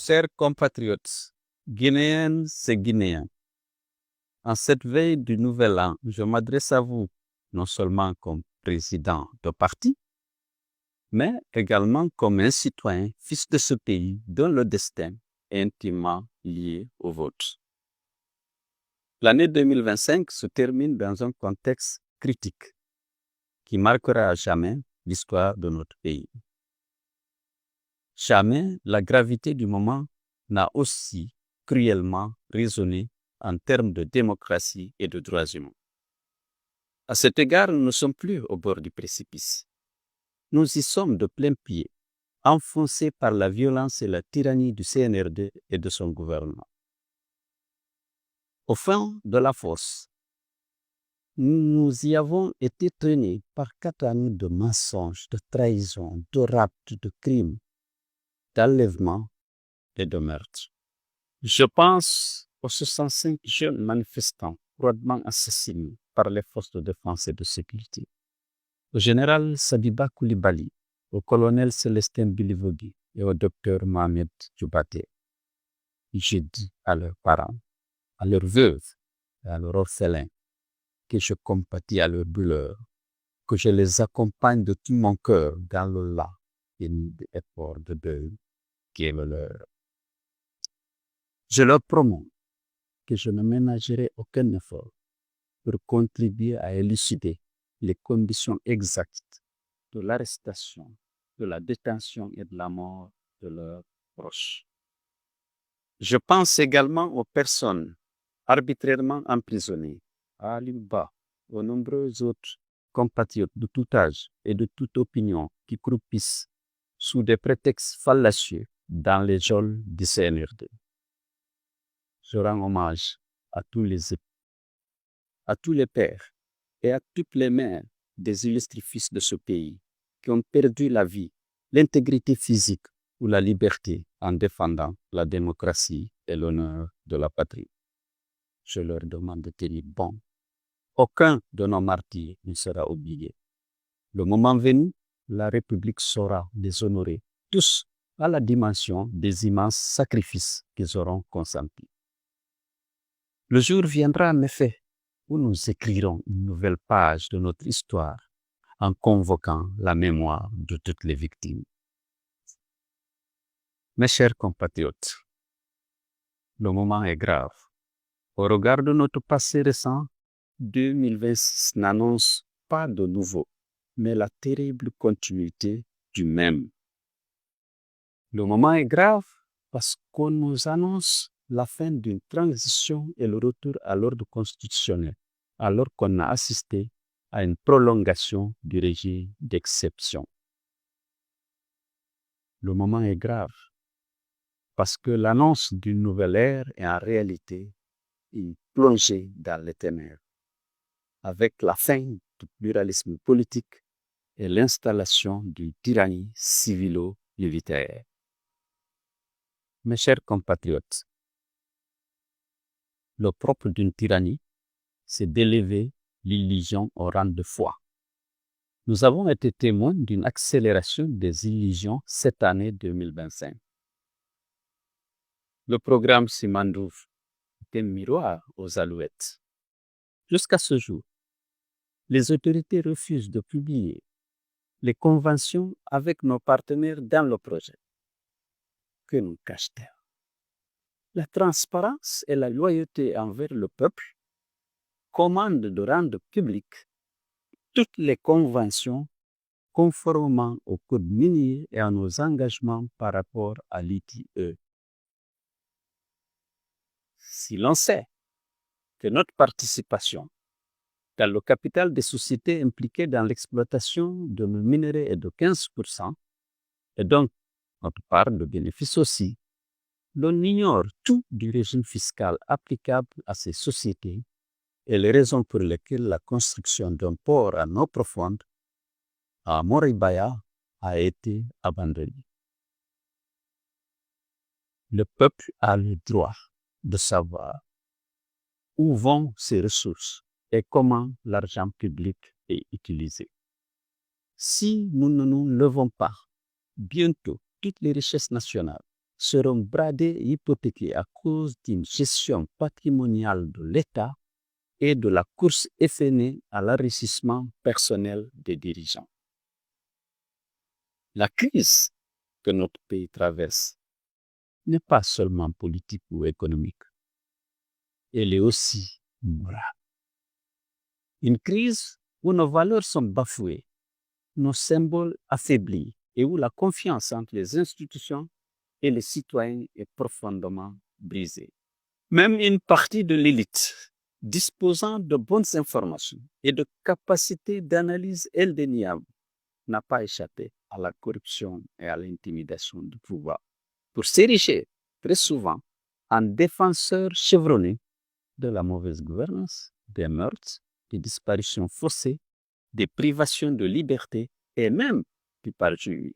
Chers compatriotes, Guinéennes et Guinéens, en cette veille du Nouvel An, je m'adresse à vous non seulement comme président de parti, mais également comme un citoyen, fils de ce pays dont le destin est intimement lié au vôtre. L'année 2025 se termine dans un contexte critique qui marquera à jamais l'histoire de notre pays. Jamais la gravité du moment n'a aussi cruellement résonné en termes de démocratie et de droits humains. À cet égard, nous ne sommes plus au bord du précipice. Nous y sommes de plein pied, enfoncés par la violence et la tyrannie du CNRD et de son gouvernement. Au fond de la fosse, nous y avons été traînés par 4 années de mensonges, de trahison, de rapts, de crimes, d'enlèvements et de meurtres. Je pense aux 65 jeunes manifestants froidement assassinés par les forces de défense et de sécurité, au général Sabiba Koulibaly, au colonel Célestin Bilivogui et au docteur Mohamed Djoubaté. J'ai dit à leurs parents, à leurs veuves et à leurs orphelins que je compatis à leur douleur, que je les accompagne de tout mon cœur dans le là effort de deuil qui est le leur. Je leur promets que je ne ménagerai aucun effort pour contribuer à élucider les conditions exactes de l'arrestation, de la détention et de la mort de leurs proches. Je pense également aux personnes arbitrairement emprisonnées, à Ali Ba, aux nombreux autres compatriotes de tout âge et de toute opinion qui croupissent sous des prétextes fallacieux dans les geôles du CNRD. Je rends hommage à tous les pères et à toutes les mères des illustres fils de ce pays qui ont perdu la vie, l'intégrité physique ou la liberté en défendant la démocratie et l'honneur de la patrie. Je leur demande de tenir bon. Aucun de nos martyrs ne sera oublié. Le moment venu, la République saura les honorer tous à la dimension des immenses sacrifices qu'ils auront consentis. Le jour viendra en effet où nous écrirons une nouvelle page de notre histoire en convoquant la mémoire de toutes les victimes. Mes chers compatriotes, le moment est grave. Au regard de notre passé récent, 2026 n'annonce pas de nouveau, mais la terrible continuité du même. Le moment est grave parce qu'on nous annonce la fin d'une transition et le retour à l'ordre constitutionnel, alors qu'on a assisté à une prolongation du régime d'exception. Le moment est grave parce que l'annonce d'une nouvelle ère est en réalité une plongée dans les ténèbres, avec la fin du pluralisme politique et l'installation d'une tyrannie civilo-militaire. Mes chers compatriotes, le propre d'une tyrannie, c'est d'élever l'illusion au rang de foi. Nous avons été témoins d'une accélération des illusions cette année 2025. Le programme Simandouf est un miroir aux alouettes. Jusqu'à ce jour, les autorités refusent de publier les conventions avec nos partenaires dans le projet. Que nous cache-t-elle? La transparence et la loyauté envers le peuple commandent de rendre publiques toutes les conventions conformément au code minier et à nos engagements par rapport à l'ITE. Si l'on sait que notre participation dans le capital des sociétés impliquées dans l'exploitation de nos minerais est de 15%, et donc notre part de bénéfice aussi, l'on ignore tout du régime fiscal applicable à ces sociétés et les raisons pour lesquelles la construction d'un port à eau profonde à Moribaya a été abandonnée. Le peuple a le droit de savoir où vont ces ressources et comment l'argent public est utilisé. Si nous ne nous levons pas, bientôt toutes les richesses nationales seront bradés et hypothéqués à cause d'une gestion patrimoniale de l'État et de la course effrénée à l'enrichissement personnel des dirigeants. La crise que notre pays traverse n'est pas seulement politique ou économique, elle est aussi morale. Une crise où nos valeurs sont bafouées, nos symboles affaiblis et où la confiance entre les institutions et les citoyens est profondément brisée. Même une partie de l'élite, disposant de bonnes informations et de capacités d'analyse indéniables, n'a pas échappé à la corruption et à l'intimidation du pouvoir, pour s'ériger très souvent en défenseurs chevronnés de la mauvaise gouvernance, des meurtres, des disparitions forcées, des privations de liberté et même du parjure.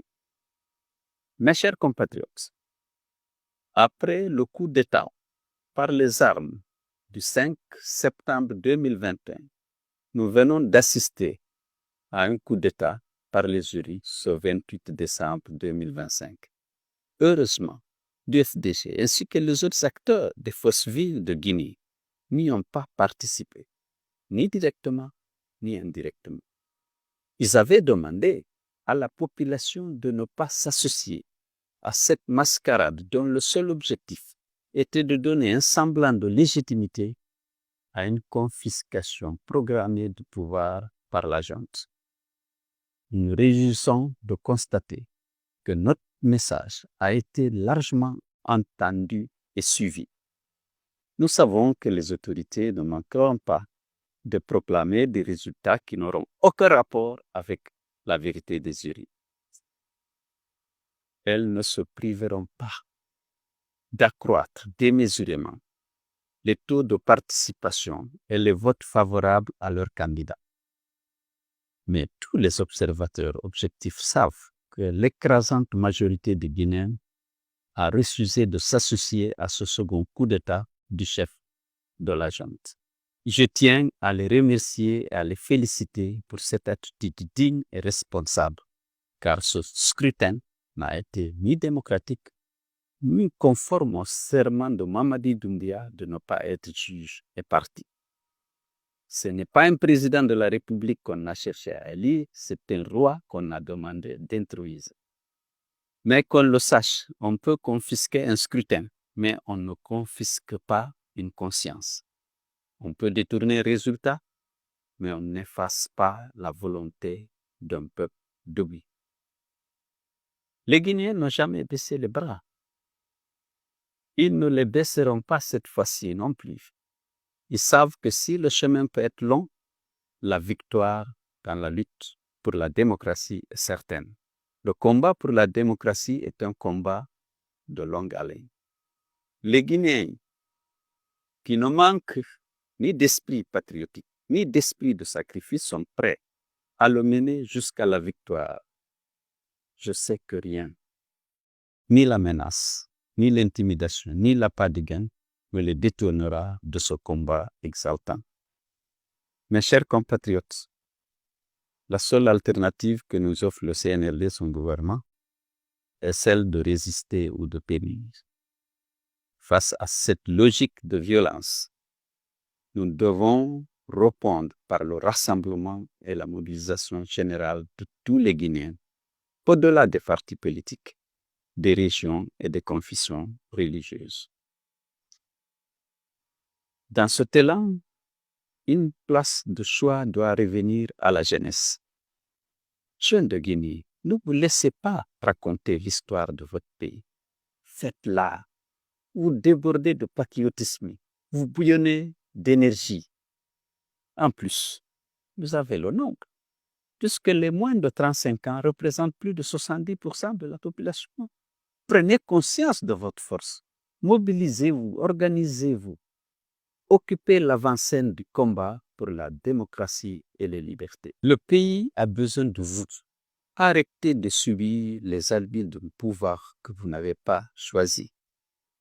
Mes chers compatriotes, après le coup d'État par les armes du 5 septembre 2021, nous venons d'assister à un coup d'État par les urnes ce 28 décembre 2025. Heureusement, l'UFDG ainsi que les autres acteurs des forces vives de Guinée n'y ont pas participé, ni directement ni indirectement. Ils avaient demandé à la population de ne pas s'associer à cette mascarade dont le seul objectif était de donner un semblant de légitimité à une confiscation programmée du pouvoir par la junte. Nous nous réjouissons de constater que notre message a été largement entendu et suivi. Nous savons que les autorités ne manqueront pas de proclamer des résultats qui n'auront aucun rapport avec la vérité des urnes. Elles ne se priveront pas d'accroître démesurément les taux de participation et les votes favorables à leurs candidats. Mais tous les observateurs objectifs savent que l'écrasante majorité des Guinéens a refusé de s'associer à ce second coup d'État du chef de la junte. Je tiens à les remercier et à les féliciter pour cette attitude digne et responsable, car ce scrutin n'a été ni démocratique, ni conforme au serment de Mamadi Doumbia de ne pas être juge et parti. Ce n'est pas un président de la République qu'on a cherché à élire, c'est un roi qu'on a demandé d'introduire. Mais qu'on le sache, on peut confisquer un scrutin, mais on ne confisque pas une conscience. On peut détourner un résultat, mais on n'efface pas la volonté d'un peuple debout. Les Guinéens n'ont jamais baissé les bras. Ils ne les baisseront pas cette fois-ci non plus. Ils savent que si le chemin peut être long, la victoire dans la lutte pour la démocratie est certaine. Le combat pour la démocratie est un combat de longue haleine. Les Guinéens qui ne manquent ni d'esprit patriotique, ni d'esprit de sacrifice sont prêts à le mener jusqu'à la victoire. Je sais que rien, ni la menace, ni l'intimidation, ni l'appât de gain me les détournera de ce combat exaltant. Mes chers compatriotes, la seule alternative que nous offre le CNRD et son gouvernement est celle de résister ou de périr. Face à cette logique de violence, nous devons répondre par le rassemblement et la mobilisation générale de tous les Guinéens, au-delà des partis politiques, des régions et des confessions religieuses. Dans cet élan, une place de choix doit revenir à la jeunesse. Jeunes de Guinée, ne vous laissez pas raconter l'histoire de votre pays. Faites-la. Vous débordez de patriotisme, vous bouillonnez d'énergie. En plus, vous avez le nombre, puisque les moins de 35 ans représentent plus de 70% de la population. Prenez conscience de votre force. Mobilisez-vous, organisez-vous. Occupez l'avant-scène du combat pour la démocratie et les libertés. Le pays a besoin de vous. Arrêtez de subir les arbitres du pouvoir que vous n'avez pas choisi.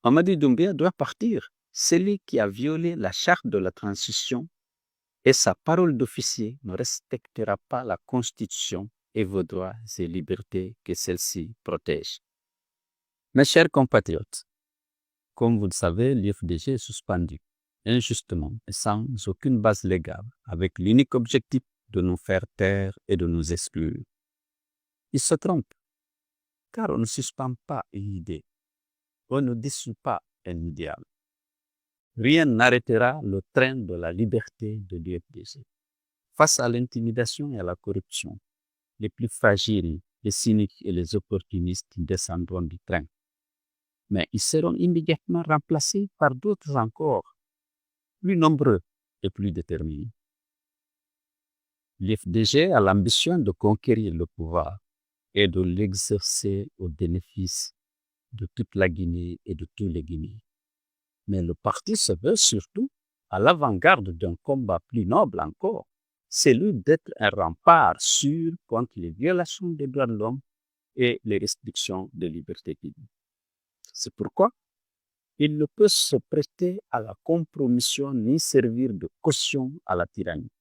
Mamadi Doumbia doit partir. Celui qui a violé la charte de la transition et sa parole d'officier ne respectera pas la Constitution et vos droits et libertés que celle-ci protège. Mes chers compatriotes, comme vous le savez, l'IFDG est suspendu injustement et sans aucune base légale, avec l'unique objectif de nous faire taire et de nous exclure. Ils se trompent, car on ne suspend pas une idée, on ne dissout pas un idéal. Rien n'arrêtera le train de la liberté de l'IFDG. Face à l'intimidation et à la corruption, les plus fragiles, les cyniques et les opportunistes descendront du train. Mais ils seront immédiatement remplacés par d'autres encore, plus nombreux et plus déterminés. L'IFDG a l'ambition de conquérir le pouvoir et de l'exercer au bénéfice de toute la Guinée et de tous les Guinéens. Mais le parti se veut surtout à l'avant-garde d'un combat plus noble encore, celui d'être un rempart sûr contre les violations des droits de l'homme et les restrictions de liberté publique. C'est pourquoi il ne peut se prêter à la compromission ni servir de caution à la tyrannie.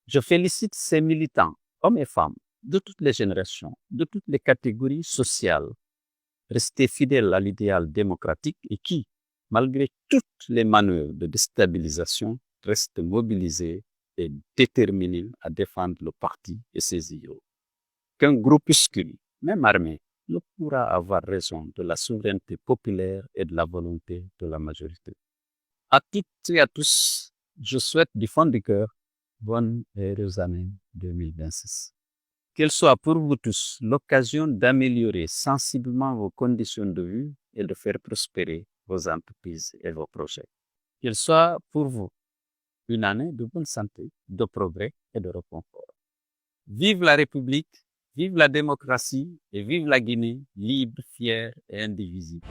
Je félicite ces militants, hommes et femmes, de toutes les générations, de toutes les catégories sociales, restés fidèles à l'idéal démocratique et qui, malgré toutes les manœuvres de déstabilisation, restent mobilisés et déterminés à défendre le parti et ses idéaux. Qu'un groupuscule, même armé, ne pourra avoir raison de la souveraineté populaire et de la volonté de la majorité. À toutes et à tous, je souhaite du fond du cœur bonne et heureuse année 2026. Qu'elle soit pour vous tous l'occasion d'améliorer sensiblement vos conditions de vie et de faire prospérer vos entreprises et vos projets. Qu'elle soit pour vous une année de bonne santé, de progrès et de réconfort. Vive la République, vive la démocratie et vive la Guinée libre, fière et indivisible.